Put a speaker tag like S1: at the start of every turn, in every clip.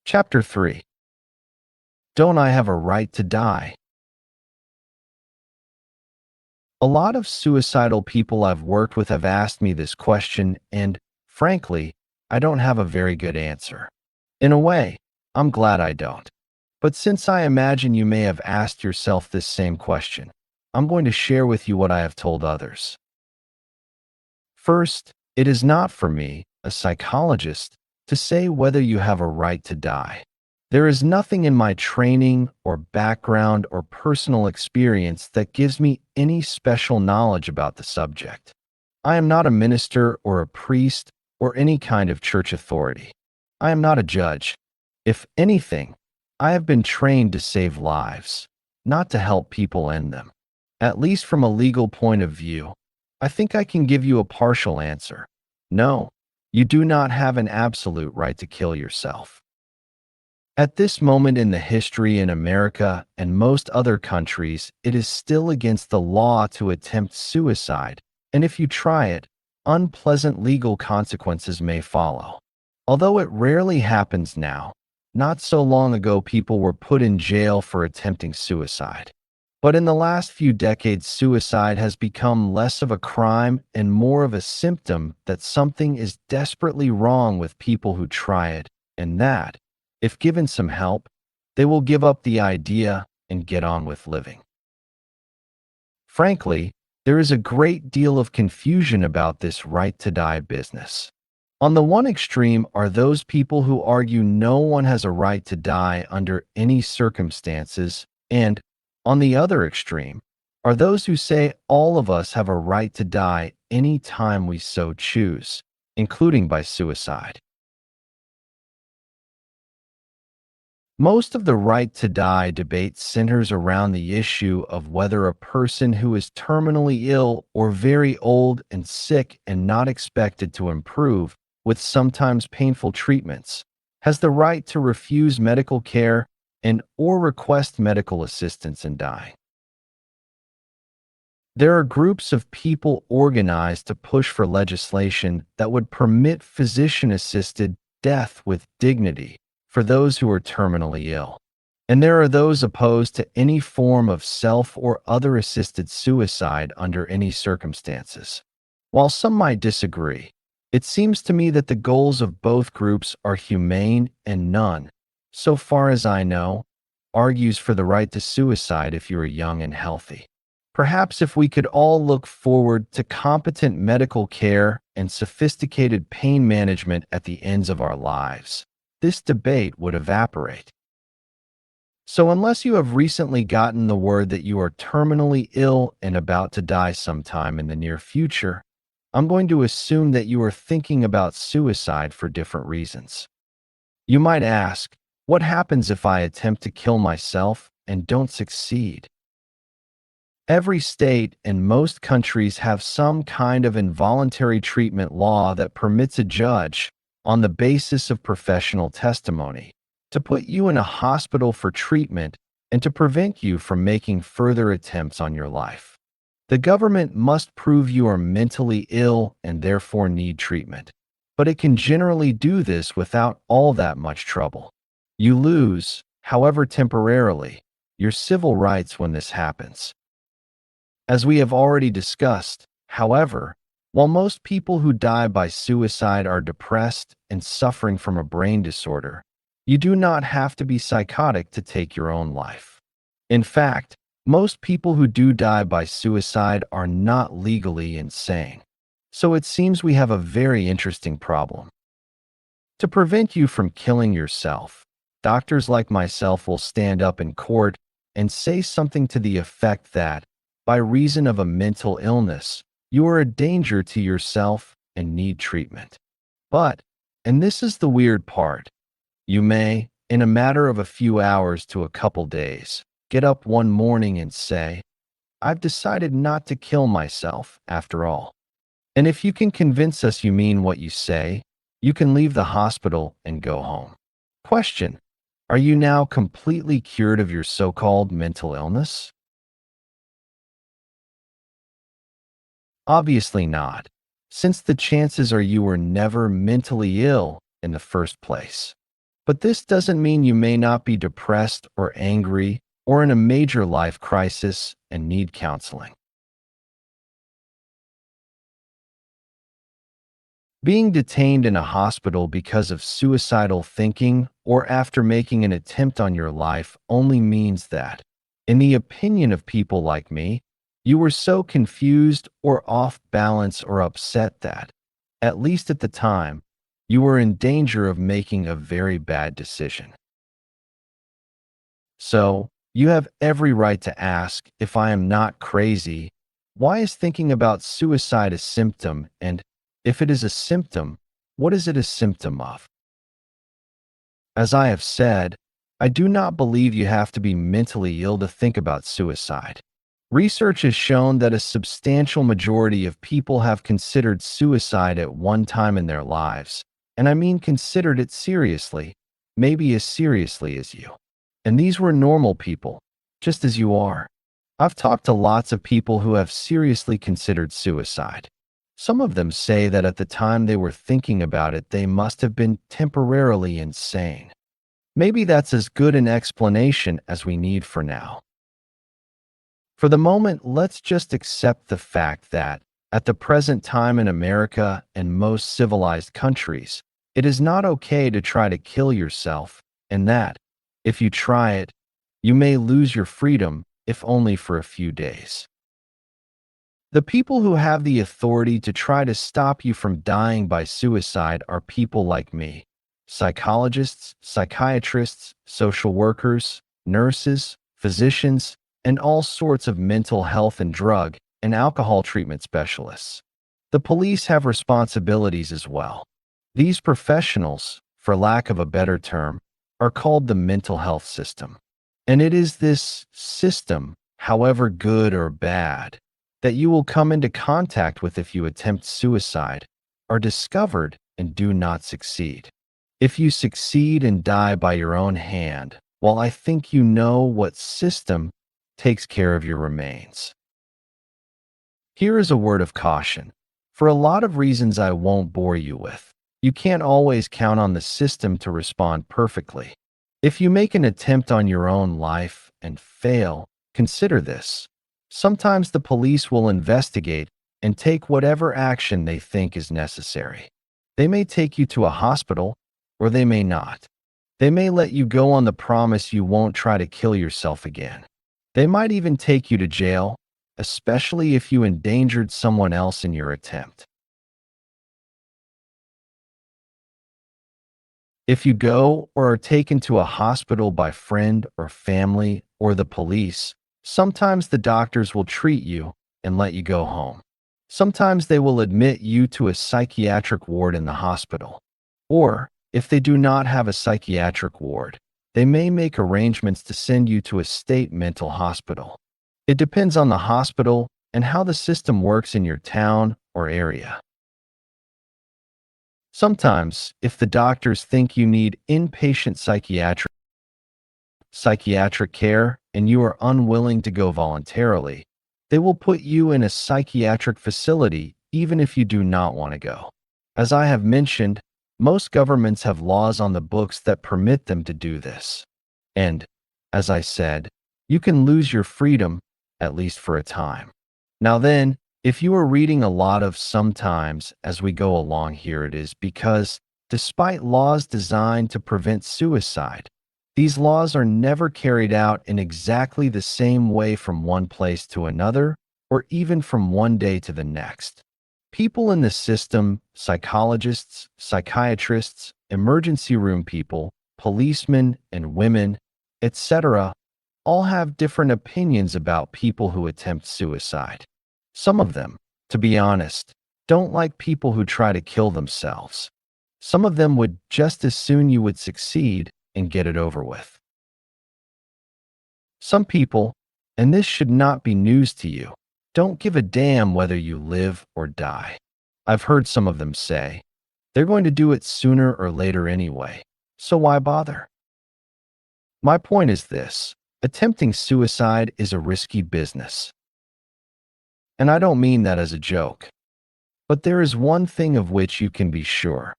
S1: Chapter 3. Don't I have a right to die? A lot of suicidal people I've worked with have asked me this question, and frankly, I don't have a very good answer. In a way, I'm glad I don't. But since I imagine you may have asked yourself this same question, I'm going to share with you what I have told others. First, it is not for me, a psychologist, to say whether you have a right to die. There is nothing in my training or background or personal experience that gives me any special knowledge about the subject. I am not a minister or a priest or any kind of church authority. I am not a judge. If anything, I have been trained to save lives, not to help people end them. At least from a legal point of view, I think I can give you a partial answer. No, you do not have an absolute right to kill yourself. At this moment in the history in America and most other countries, it is still against the law to attempt suicide, and if you try it, unpleasant legal consequences may follow. Although it rarely happens now, not so long ago people were put in jail for attempting suicide. But in the last few decades, suicide has become less of a crime and more of a symptom that something is desperately wrong with people who try it, and that, if given some help, they will give up the idea and get on with living. Frankly, there is a great deal of confusion about this right to die business. On the one extreme are those people who argue no one has a right to die under any circumstances, and, on the other extreme, are those who say all of us have a right to die any time we so choose, including by suicide. Most of the right to die debate centers around the issue of whether a person who is terminally ill or very old and sick and not expected to improve, with sometimes painful treatments, has the right to refuse medical care and or request medical assistance in dying. There are groups of people organized to push for legislation that would permit physician-assisted death with dignity for those who are terminally ill. And there are those opposed to any form of self or other assisted suicide under any circumstances. While some might disagree, it seems to me that the goals of both groups are humane and none, so far as I know, argues for the right to suicide if you are young and healthy. Perhaps if we could all look forward to competent medical care and sophisticated pain management at the ends of our lives, this debate would evaporate. So unless you have recently gotten the word that you are terminally ill and about to die sometime in the near future, I'm going to assume that you are thinking about suicide for different reasons. You might ask, what happens if I attempt to kill myself and don't succeed? Every state and most countries have some kind of involuntary treatment law that permits a judge, on the basis of professional testimony, to put you in a hospital for treatment and to prevent you from making further attempts on your life. The government must prove you are mentally ill and therefore need treatment, but it can generally do this without all that much trouble. You lose, however temporarily, your civil rights when this happens. As we have already discussed, however, while most people who die by suicide are depressed and suffering from a brain disorder, you do not have to be psychotic to take your own life. In fact, most people who do die by suicide are not legally insane. So it seems we have a very interesting problem. To prevent you from killing yourself, doctors like myself will stand up in court and say something to the effect that, by reason of a mental illness, you are a danger to yourself and need treatment. But, and this is the weird part, you may, in a matter of a few hours to a couple days, get up one morning and say, I've decided not to kill myself after all. And if you can convince us you mean what you say, you can leave the hospital and go home. Question: are you now completely cured of your so-called mental illness? Obviously not, since the chances are you were never mentally ill in the first place. But this doesn't mean you may not be depressed or angry or in a major life crisis and need counseling. Being detained in a hospital because of suicidal thinking or after making an attempt on your life only means that, in the opinion of people like me, you were so confused or off balance or upset that, at least at the time, you were in danger of making a very bad decision. So, you have every right to ask if I am not crazy, why is thinking about suicide a symptom? And if it is a symptom, what is it a symptom of? As I have said, I do not believe you have to be mentally ill to think about suicide. Research has shown that a substantial majority of people have considered suicide at one time in their lives, and I mean considered it seriously, maybe as seriously as you. And these were normal people, just as you are. I've talked to lots of people who have seriously considered suicide. Some of them say that at the time they were thinking about it, they must have been temporarily insane. Maybe that's as good an explanation as we need for now. For the moment, let's just accept the fact that, at the present time in America and most civilized countries, it is not okay to try to kill yourself, and that, if you try it, you may lose your freedom, if only for a few days. The people who have the authority to try to stop you from dying by suicide are people like me: psychologists, psychiatrists, social workers, nurses, physicians, and all sorts of mental health and drug and alcohol treatment specialists. The police have responsibilities as well. These professionals, for lack of a better term, are called the mental health system. And it is this system, however good or bad, that you will come into contact with if you attempt suicide, are discovered and do not succeed. If you succeed and die by your own hand, well, I think you know what system takes care of your remains. Here is a word of caution. For a lot of reasons I won't bore you with, you can't always count on the system to respond perfectly. If you make an attempt on your own life and fail, consider this. Sometimes the police will investigate and take whatever action they think is necessary. They may take you to a hospital, or they may not. They may let you go on the promise you won't try to kill yourself again. They might even take you to jail, especially if you endangered someone else in your attempt. If you go or are taken to a hospital by friend or family or the police, sometimes the doctors will treat you and let you go home. Sometimes they will admit you to a psychiatric ward in the hospital. Or, if they do not have a psychiatric ward, they may make arrangements to send you to a state mental hospital. It depends on the hospital and how the system works in your town or area. Sometimes, if the doctors think you need inpatient psychiatric care and you are unwilling to go voluntarily, they will put you in a psychiatric facility even if you do not want to go. As I have mentioned, most governments have laws on the books that permit them to do this. And, as I said, you can lose your freedom, at least for a time. Now then, if you are reading a lot of sometimes as we go along here, it is because, despite laws designed to prevent suicide, these laws are never carried out in exactly the same way from one place to another, or even from one day to the next. People in the system, psychologists, psychiatrists, emergency room people, policemen and women, etc., all have different opinions about people who attempt suicide. Some of them, to be honest, don't like people who try to kill themselves. Some of them would just as soon you would succeed and get it over with. Some people, and this should not be news to you, don't give a damn whether you live or die. I've heard some of them say, they're going to do it sooner or later anyway, so why bother? My point is this: attempting suicide is a risky business. And I don't mean that as a joke. But there is one thing of which you can be sure.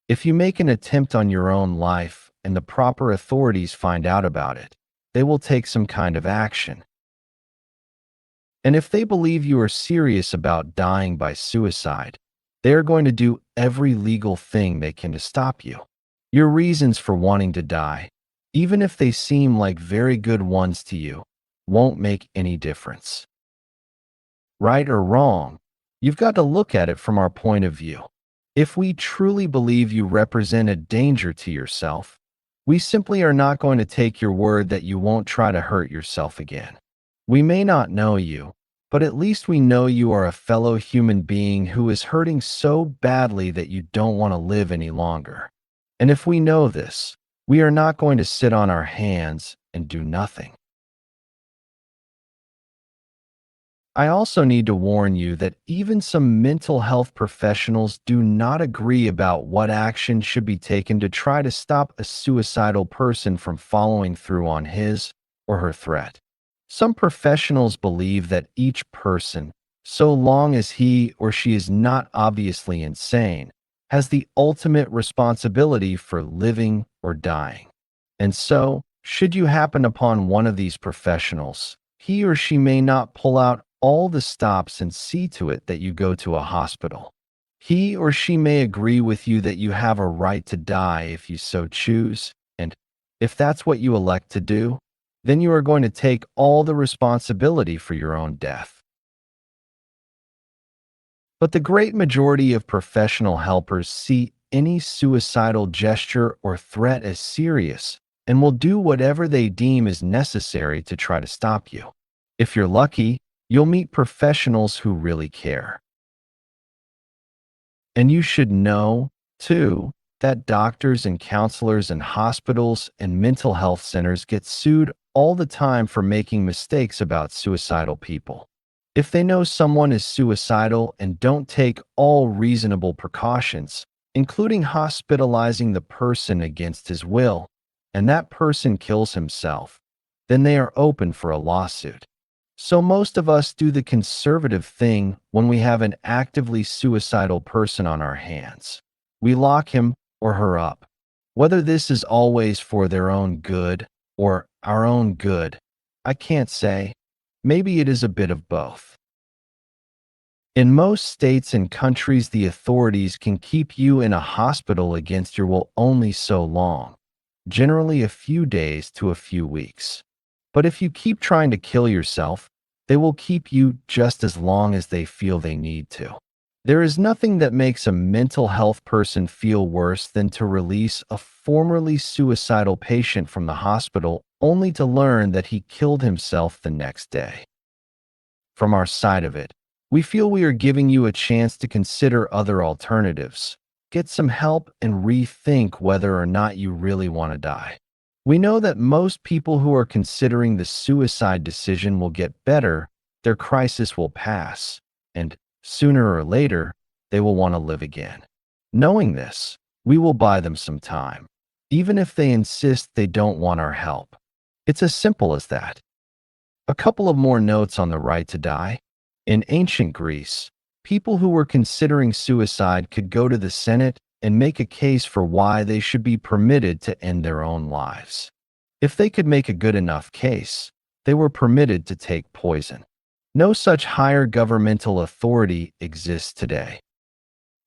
S1: If you make an attempt on your own life, and the proper authorities find out about it, they will take some kind of action. And if they believe you are serious about dying by suicide, they are going to do every legal thing they can to stop you. Your reasons for wanting to die, even if they seem like very good ones to you, won't make any difference. Right or wrong, you've got to look at it from our point of view. If we truly believe you represent a danger to yourself, we simply are not going to take your word that you won't try to hurt yourself again. We may not know you, but at least we know you are a fellow human being who is hurting so badly that you don't want to live any longer. And if we know this, we are not going to sit on our hands and do nothing. I also need to warn you that even some mental health professionals do not agree about what action should be taken to try to stop a suicidal person from following through on his or her threat. Some professionals believe that each person, so long as he or she is not obviously insane, has the ultimate responsibility for living or dying. And so, should you happen upon one of these professionals, he or she may not pull out all the stops and see to it that you go to a hospital. He or she may agree with you that you have a right to die if you so choose, and if that's what you elect to do, then you are going to take all the responsibility for your own death. But the great majority of professional helpers see any suicidal gesture or threat as serious and will do whatever they deem is necessary to try to stop you. If you're lucky, you'll meet professionals who really care. And you should know, too, that doctors and counselors and hospitals and mental health centers get sued all the time for making mistakes about suicidal people. If they know someone is suicidal and don't take all reasonable precautions, including hospitalizing the person against his will, and that person kills himself, then they are open for a lawsuit. So most of us do the conservative thing when we have an actively suicidal person on our hands. We lock him or her up. Whether this is always for their own good or our own good, I can't say. Maybe it is a bit of both. In most states and countries, the authorities can keep you in a hospital against your will only so long, generally a few days to a few weeks. But if you keep trying to kill yourself, they will keep you just as long as they feel they need to. There is nothing that makes a mental health person feel worse than to release a formerly suicidal patient from the hospital only to learn that he killed himself the next day. From our side of it, we feel we are giving you a chance to consider other alternatives, get some help, and rethink whether or not you really want to die. We know that most people who are considering the suicide decision will get better, their crisis will pass, and sooner or later, they will want to live again. Knowing this, we will buy them some time, even if they insist they don't want our help. It's as simple as that. A couple of more notes on the right to die. In ancient Greece, people who were considering suicide could go to the Senate and make a case for why they should be permitted to end their own lives. If they could make a good enough case, they were permitted to take poison. No such higher governmental authority exists today.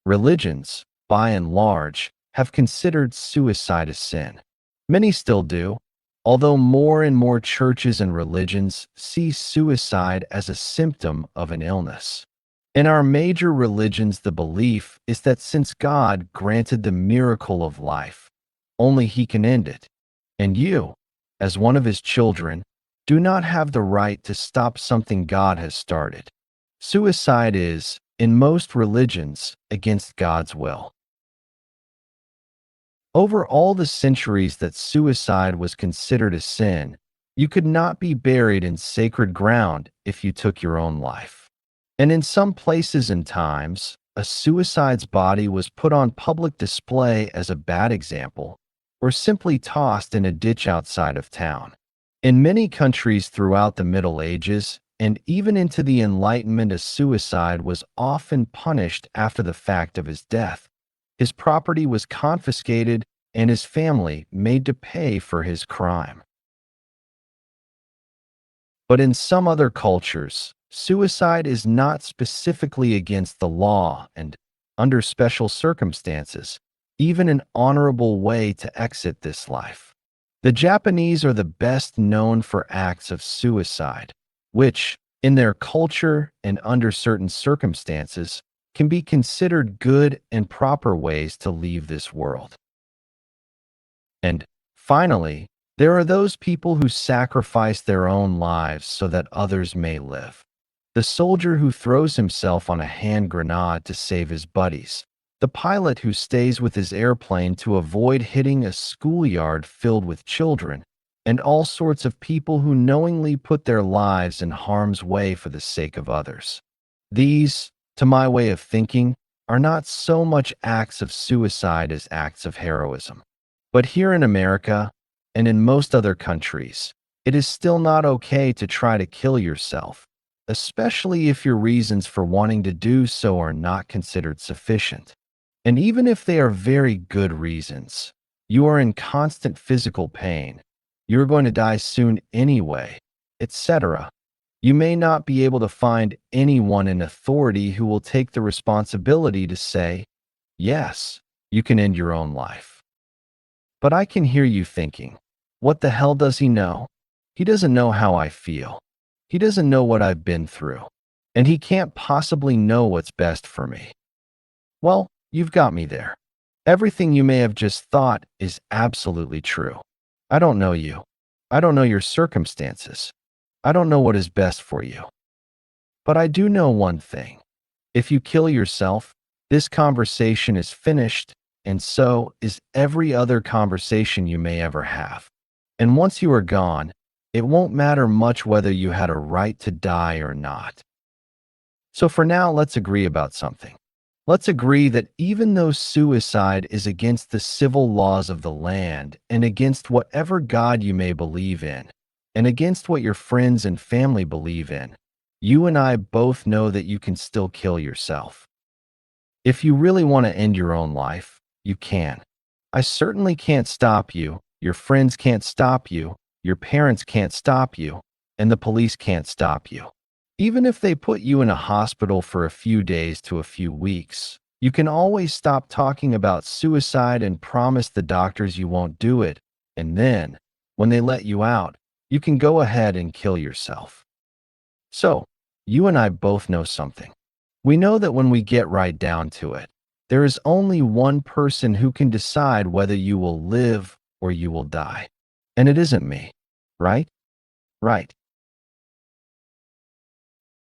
S1: Religions, by and large, have considered suicide a sin. Many still do, although more and more churches and religions see suicide as a symptom of an illness. In our major religions, the belief is that since God granted the miracle of life, only He can end it. And you, as one of His children, do not have the right to stop something God has started. Suicide is, in most religions, against God's will. Over all the centuries that suicide was considered a sin, you could not be buried in sacred ground if you took your own life. And in some places and times, a suicide's body was put on public display as a bad example, or simply tossed in a ditch outside of town. In many countries throughout the Middle Ages, and even into the Enlightenment, a suicide was often punished after the fact of his death. His property was confiscated, and his family made to pay for his crime. But in some other cultures, suicide is not specifically against the law and, under special circumstances, even an honorable way to exit this life. The Japanese are the best known for acts of suicide, which, in their culture and under certain circumstances, can be considered good and proper ways to leave this world. And finally, there are those people who sacrifice their own lives so that others may live. The soldier who throws himself on a hand grenade to save his buddies. The pilot who stays with his airplane to avoid hitting a schoolyard filled with children. And all sorts of people who knowingly put their lives in harm's way for the sake of others. These, to my way of thinking, are not so much acts of suicide as acts of heroism. But here in America, and in most other countries, it is still not okay to try to kill yourself, especially if your reasons for wanting to do so are not considered sufficient. And even if they are very good reasons, you are in constant physical pain, you're going to die soon anyway, etc. You may not be able to find anyone in authority who will take the responsibility to say, yes, you can end your own life. But I can hear you thinking, what the hell does he know? He doesn't know how I feel. He doesn't know what I've been through. And he can't possibly know what's best for me. Well, you've got me there. Everything you may have just thought is absolutely true. I don't know you. I don't know your circumstances. I don't know what is best for you. But I do know one thing. If you kill yourself, this conversation is finished, and so is every other conversation you may ever have. And once you are gone, it won't matter much whether you had a right to die or not. So for now, let's agree about something. Let's agree that even though suicide is against the civil laws of the land and against whatever God you may believe in, and against what your friends and family believe in, you and I both know that you can still kill yourself. If you really want to end your own life, you can. I certainly can't stop you, your friends can't stop you, your parents can't stop you, and the police can't stop you. Even if they put you in a hospital for a few days to a few weeks, you can always stop talking about suicide and promise the doctors you won't do it, and then, when they let you out, you can go ahead and kill yourself. So, you and I both know something. We know that when we get right down to it, there is only one person who can decide whether you will live or you will die. And it isn't me, right? Right.